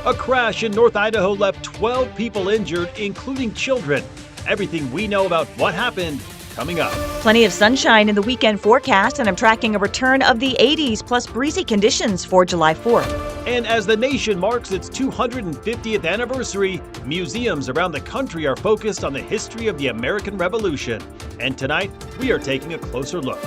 A crash in North Idaho left 12 people injured, including children. Everything we know about what happened coming up. Plenty of sunshine in the weekend forecast, and I'm tracking a return of the 80s plus breezy conditions for July 4th. And as the nation marks its 250th anniversary, museums around the country are focused on the history of the American Revolution. And tonight, we are taking a closer look.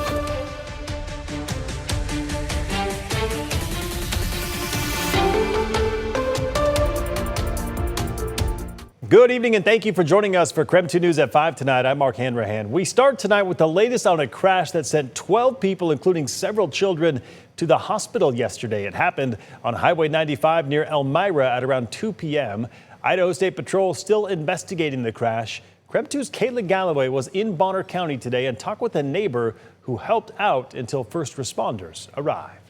Good evening and thank you for joining us for KREM 2 News at 5 tonight. I'm Mark Hanrahan. We start tonight with the latest on a crash that sent 12 people, including several children, to the hospital yesterday. It happened on Highway 95 near Elmira at around 2 p.m. Idaho State Patrol still investigating the crash. KREM 2's Caitlin Galloway was in Bonner County today and talked with a neighbor who helped out until first responders arrived.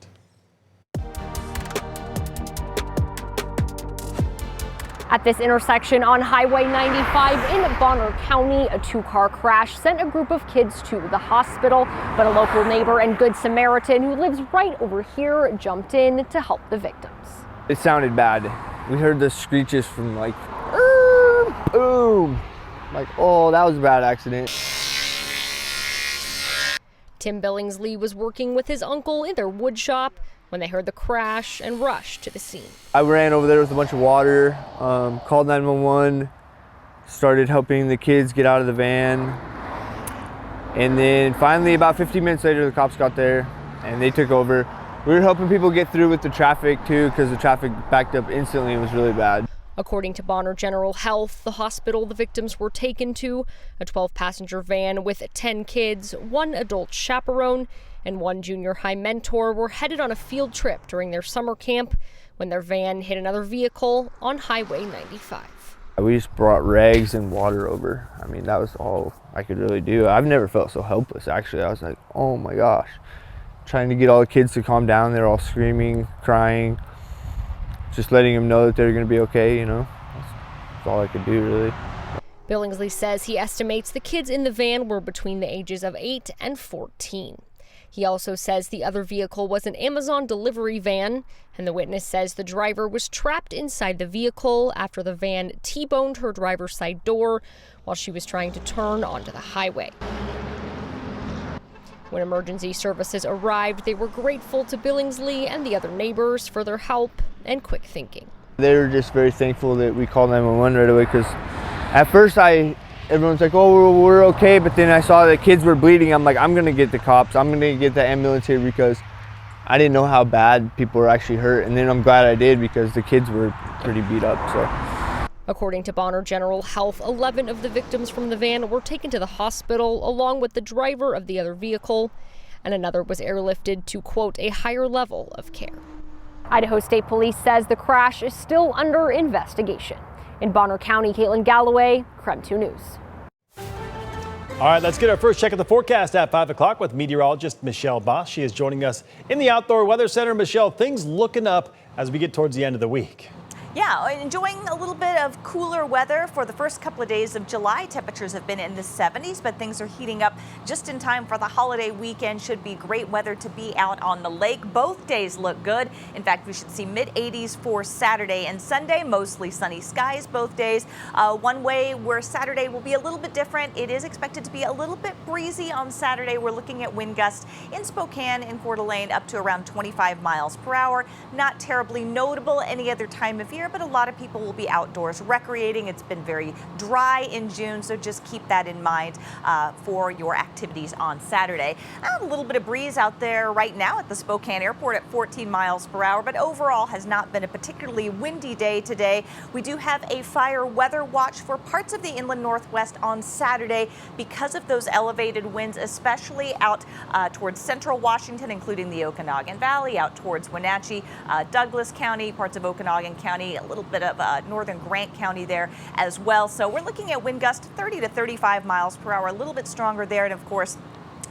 At this intersection on Highway 95 in Bonner County, a two-car crash sent a group of kids to the hospital, but a local neighbor and Good Samaritan who lives right over here jumped in to help the victims. It sounded bad. We heard the screeches from like, boom. Like, oh, that was a bad accident. Tim Billingsley was working with his uncle in their wood shop when they heard the crash and rushed to the scene. I ran over there with a bunch of water, called 911, started helping the kids get out of the van. And then finally, about 15 minutes later, the cops got there and they took over. We were helping people get through with the traffic too, because the traffic backed up instantly. It was really bad. According to Bonner General Health, the hospital the victims were taken to, a 12-passenger van with 10 kids, 1 adult chaperone, and 1 junior high mentor were headed on a field trip during their summer camp when their van hit another vehicle on Highway 95. We just brought rags and water over. I mean, that was all I could really do. I've never felt so helpless, actually. I was like, oh my gosh. Trying to get all the kids to calm down. They're all screaming, crying. Just letting them know that they're going to be okay, you know. That's all I could do, really. Billingsley says he estimates the kids in the van were between the ages of 8 and 14. He also says the other vehicle was an Amazon delivery van, and the witness says the driver was trapped inside the vehicle after the van T-boned her driver's side door while she was trying to turn onto the highway. When emergency services arrived, they were grateful to Billingsley and the other neighbors for their help and quick thinking. They were just very thankful that we called 911 right away, because at first everyone's like, oh, we're okay, but then I saw the kids were bleeding. I'm like, I'm gonna get the cops, I'm gonna get the ambulance here, because I didn't know how bad people were actually hurt. And then I'm glad I did, because the kids were pretty beat up. So. According to Bonner General Health, 11 of the victims from the van were taken to the hospital along with the driver of the other vehicle, and another was airlifted to, quote, a higher level of care. Idaho State Police says the crash is still under investigation. In Bonner County, Caitlin Galloway, KREM 2 News. All right, let's get our first check of the forecast at 5 o'clock with meteorologist Michelle Boss. She is joining us in the Outdoor Weather Center. Michelle, things looking up as we get towards the end of the week. Yeah, enjoying a little bit of cooler weather for the first couple of days of July. Temperatures have been in the 70s, but things are heating up just in time for the holiday weekend. Should be great weather to be out on the lake. Both days look good. In fact, we should see mid-80s for Saturday and Sunday. Mostly sunny skies both days. One way where Saturday will be a little bit different. It is expected to be a little bit breezy on Saturday. We're looking at wind gusts in Spokane and Coeur d'Alene up to around 25 miles per hour. Not terribly notable any other time of year, but a lot of people will be outdoors recreating. It's been very dry in June, so just keep that in mind for your activities on Saturday. A little bit of breeze out there right now at the Spokane Airport at 14 miles per hour, but overall has not been a particularly windy day today. We do have a fire weather watch for parts of the inland Northwest on Saturday because of those elevated winds, especially out towards central Washington, including the Okanagan Valley, out towards Wenatchee, Douglas County, parts of Okanagan County, a little bit of northern Grant County there as well. So we're looking at wind gusts 30 to 35 miles per hour, a little bit stronger there. And of course,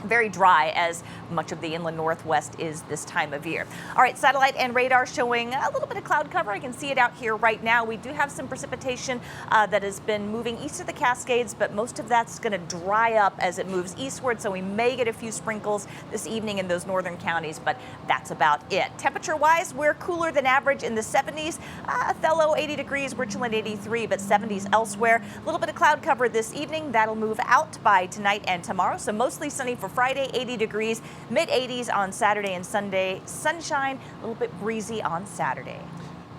very dry, as much of the inland northwest is this time of year. All right, satellite and radar showing a little bit of cloud cover. I can see it out here right now. We do have some precipitation that has been moving east of the Cascades, but most of that's going to dry up as it moves eastward, so we may get a few sprinkles this evening in those northern counties, but that's about it. Temperature-wise, we're cooler than average in the 70s. Othello, 80 degrees, Richland, 83, but 70s elsewhere. A little bit of cloud cover this evening. That'll move out by tonight and tomorrow, so mostly sunny for Friday, 80 degrees, mid-80s on Saturday and Sunday. Sunshine, a little bit breezy on Saturday.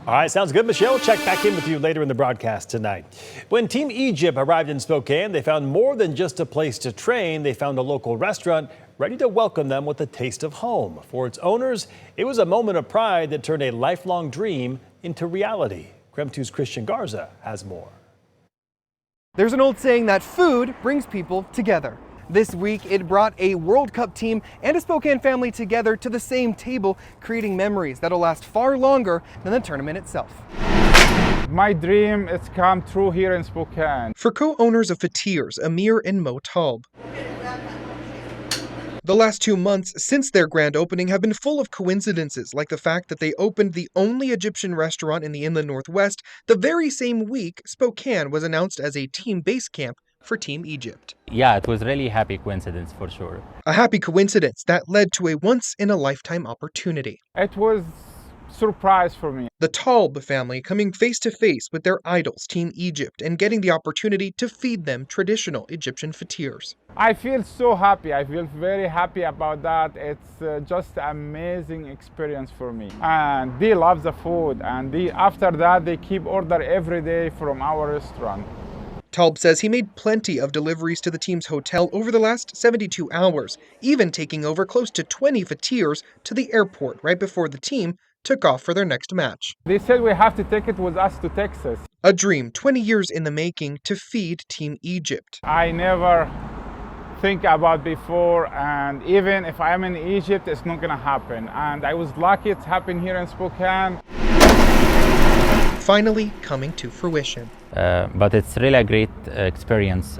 All right, sounds good, Michelle. Check back in with you later in the broadcast tonight. When Team Egypt arrived in Spokane, they found more than just a place to train. They found a local restaurant ready to welcome them with a taste of home. For its owners, it was a moment of pride that turned a lifelong dream into reality. KREM 2's Christian Garza has more. There's an old saying that food brings people together. This week, it brought a World Cup team and a Spokane family together to the same table, creating memories that'll last far longer than the tournament itself. My dream has come true here in Spokane. For co-owners of Fatirs, Amir and Mo Talb, the last 2 months since their grand opening have been full of coincidences, like the fact that they opened the only Egyptian restaurant in the inland northwest the very same week Spokane was announced as a team base camp for Team Egypt. Yeah, it was really happy coincidence for sure. A happy coincidence that led to a once-in-a-lifetime opportunity. It was a surprise for me. The Talb family coming face to face with their idols, Team Egypt, and getting the opportunity to feed them traditional Egyptian fatirs. I feel so happy. I feel very happy about that. It's just an amazing experience for me. And they love the food, and after that they keep order every day from our restaurant. Talb says he made plenty of deliveries to the team's hotel over the last 72 hours, even taking over close to 20 fatirs to the airport right before the team took off for their next match. They said we have to take it with us to Texas. A dream 20 years in the making to feed Team Egypt. I never think about before, and even if I'm in Egypt, it's not gonna happen. And I was lucky it's happened here in Spokane. Finally coming to fruition. But it's really a great experience,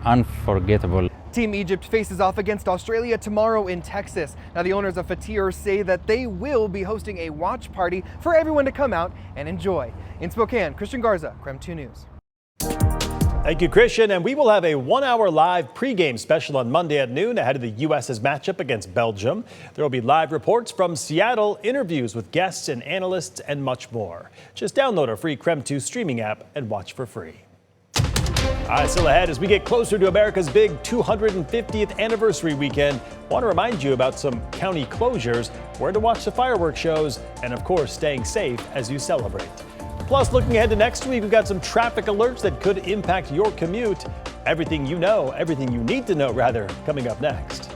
unforgettable. Team Egypt faces off against Australia tomorrow in Texas. Now, the owners of Fatir say that they will be hosting a watch party for everyone to come out and enjoy. In Spokane, Christian Garza, KREM 2 News. Thank you, Christian. And we will have a 1-hour live pregame special on Monday at noon ahead of the U.S.'s matchup against Belgium. There will be live reports from Seattle, interviews with guests and analysts, and much more. Just download our free KREM 2 streaming app and watch for free. All right, still ahead as we get closer to America's big 250th anniversary weekend. Want to remind you about some county closures, where to watch the fireworks shows, and of course, staying safe as you celebrate. Plus, looking ahead to next week, we've got some traffic alerts that could impact your commute. Everything you know, everything you need to know, rather, coming up next.